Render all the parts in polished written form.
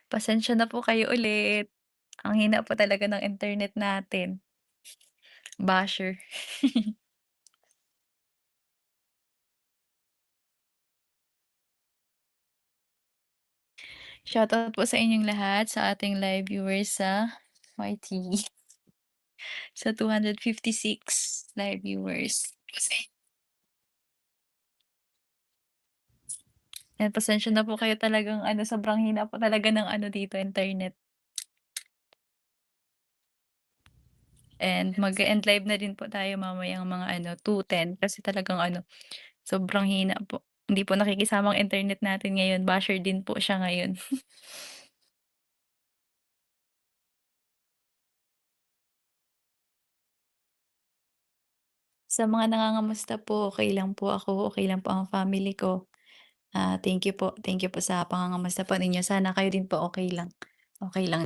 Pasensya na po kayo ulit. Ang hina po talaga ng internet natin, basher. Shoutout po sa inyong lahat, sa ating live viewers sa YT, sa 256 live viewers. Yan, pasensya na po kayo talagang sobrang hina po talaga ng dito internet. And mag-e-end live na din po tayo mamayang mga 2:10 kasi talagang sobrang hina po. Hindi po nakikisama ang internet natin ngayon, basher din po siya ngayon. Sa mga nangangamusta po, okey lang po ako, okey lang po ang family ko. Thank you po. Thank you po sa pangangamusta po ninyo. Sana kayo din po okey lang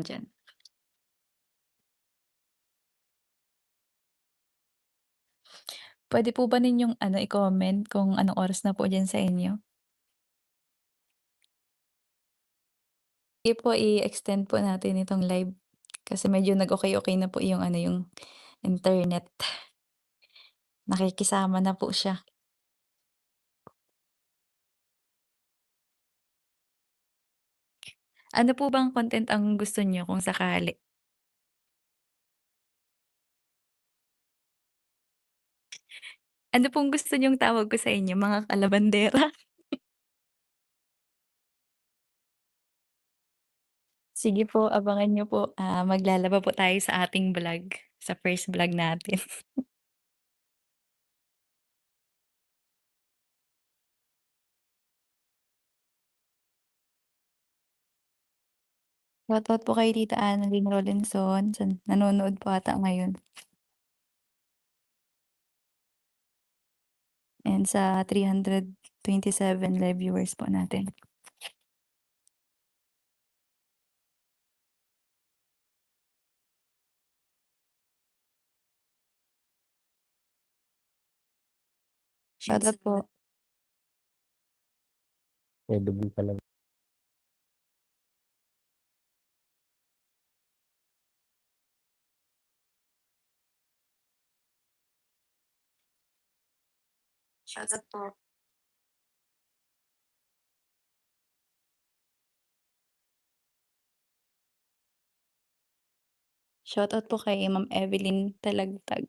diyan. Puwede po ba ninyong i-comment kung anong oras na po diyan sa inyo? Sige po, i-extend po natin itong live kasi medyo nag-okey-okey na po yung yung internet. Nakikisama na po siya. Ano po bang content ang gusto niyo kung sakali? Ano pong gusto niyong tawag ko sa inyo, mga kalabandera? Sige po, abangan niyo po, maglalaba po tayo sa ating vlog, sa first vlog natin. Shoutout po kay Tita Annalyn Rolenson, nanonood po ata ngayon, and sa 327 live viewers po natin. Shoutout po. Edible talaga. Shoutout po. Shoutout po kay Ma'am Evelyn Talagtag.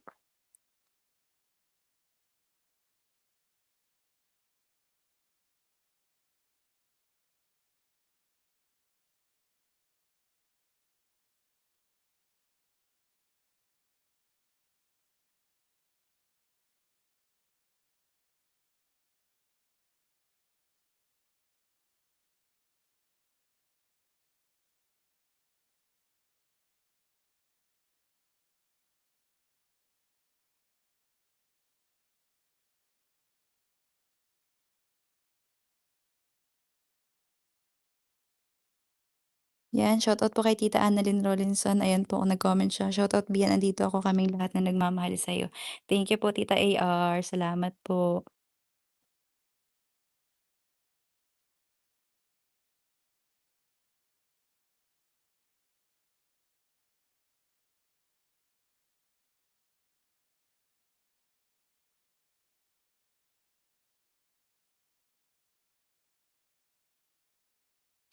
Yan, shoutout po kay Tita Annalyn Rolinson, ayan po nag-comment siya, "Shoutout Bian, andito ako, kaming lahat na nagmamahal sa'yo." Thank you po Tita AR, salamat po.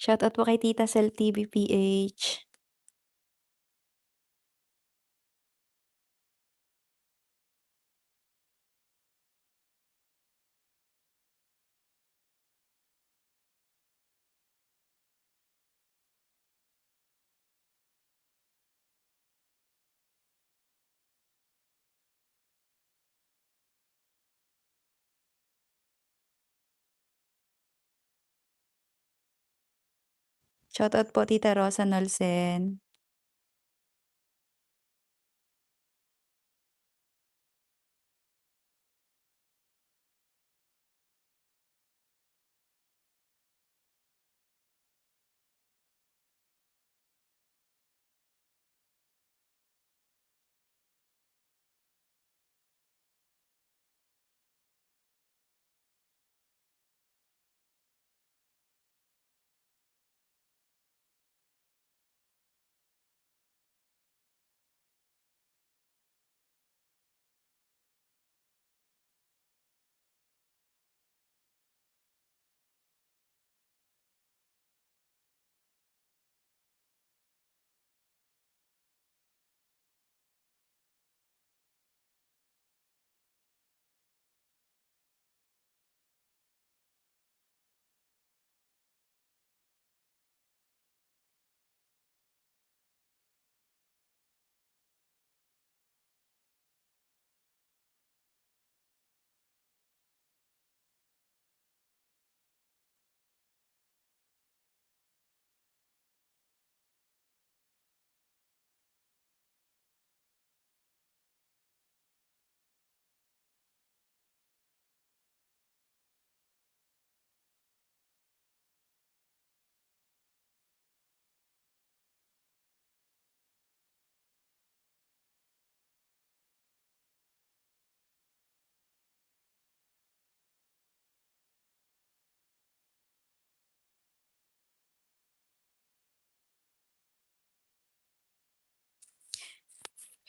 Shoutout po kay Tita Cel TV PH. Shoutout po Tita Rosa Nolsen.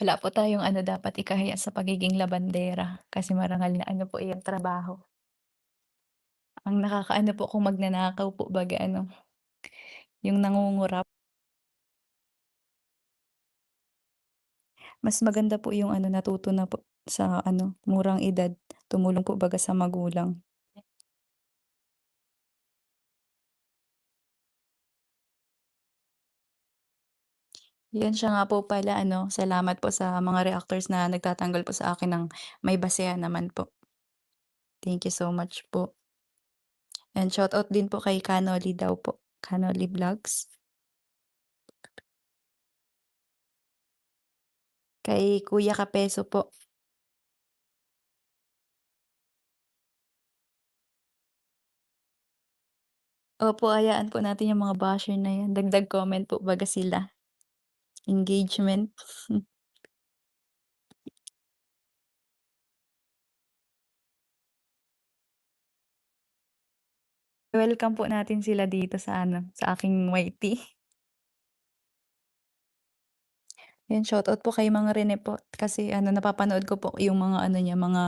Wala po tayong ano dapat ikahiya sa pagiging labandera, kasi marangal na ano po iyong trabaho. Ang nakakaano po kung magnanakaw po baga ano, yung nangungurap. Mas maganda po yung ano natuto na po sa ano, murang edad, tumulong po baga sa magulang. 'Yun siya nga po pala ano, salamat po sa mga reactors na nagtatanggol po sa akin ng may basehan naman po. Thank you so much po. And shoutout din po kay Kanoli daw po, Kanoli Vlogs, kay Kuya Kapeso po. Opo, hayaan po natin yung mga basher na 'yan, dagdag comment po baga sila, engagement. Welcome po natin sila dito sa ano, sa aking YT. 'Yan, shoutout po kay Mang Rene po, kasi ano napapanood ko po yung mga ano niya, mga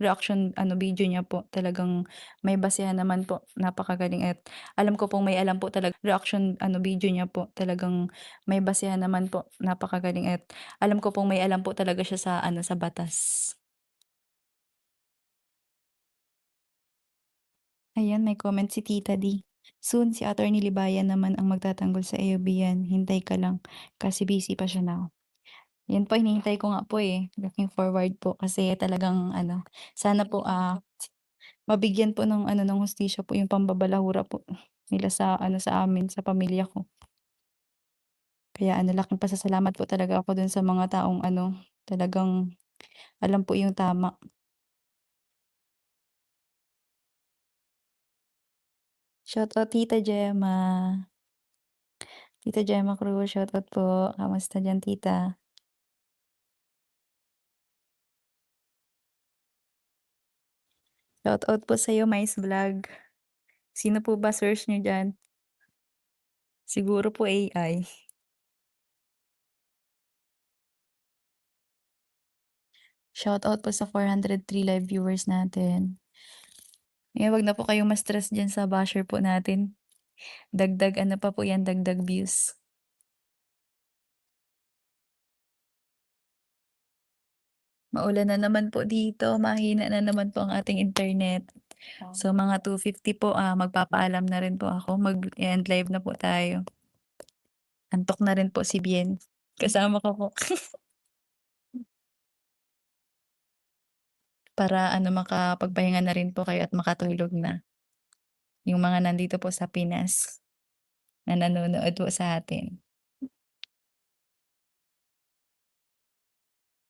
reaction ano video niya po. Talagang may basehan naman po, napakagaling at alam ko pong may alam po talaga reaction ano video niya po. Talagang may basehan naman po, napakagaling at alam ko pong may alam po talaga siya sa ano, sa batas. Ayan, may comment si Tita D. "Soon si Attorney Libayan naman ang magtatanggol sa AOB-yan, hintay ka lang, kasi busy pa siya now." Yun po hinihintay ko nga po, eh, looking forward po kasi talagang ano, sana po, mabigyan po ng ano, ng hustisya po yung pambabalahura po nila sa ano, sa amin, sa pamilya ko. Kaya ano, laking pasasalamat po talaga ako dun sa mga taong ano, talagang alam po yung tama. Shoutout Tita Gemma, Tita Gemma Cruz, shoutout po. Kamusta diyan tita? Shoutout po sa'yo Mais Vlog. Sino po ba search niyo diyan? Siguro po AI. Shoutout po sa 403 live viewers natin. Wag na po kayong ma-stress diyan sa basher po natin. Dagdag ano pa po 'yan, dagdag views. Maulan na naman po dito, mahina na naman po ang ating internet. So mga 2:50 po, magpapaalam na rin po ako, mag-e-end live na po tayo. Antok na rin po si Bien, kasama ko po. Para ano, makapagpahinga na rin po kayo at makatulog na, yung mga nandito po sa Pinas na nanonood po sa atin.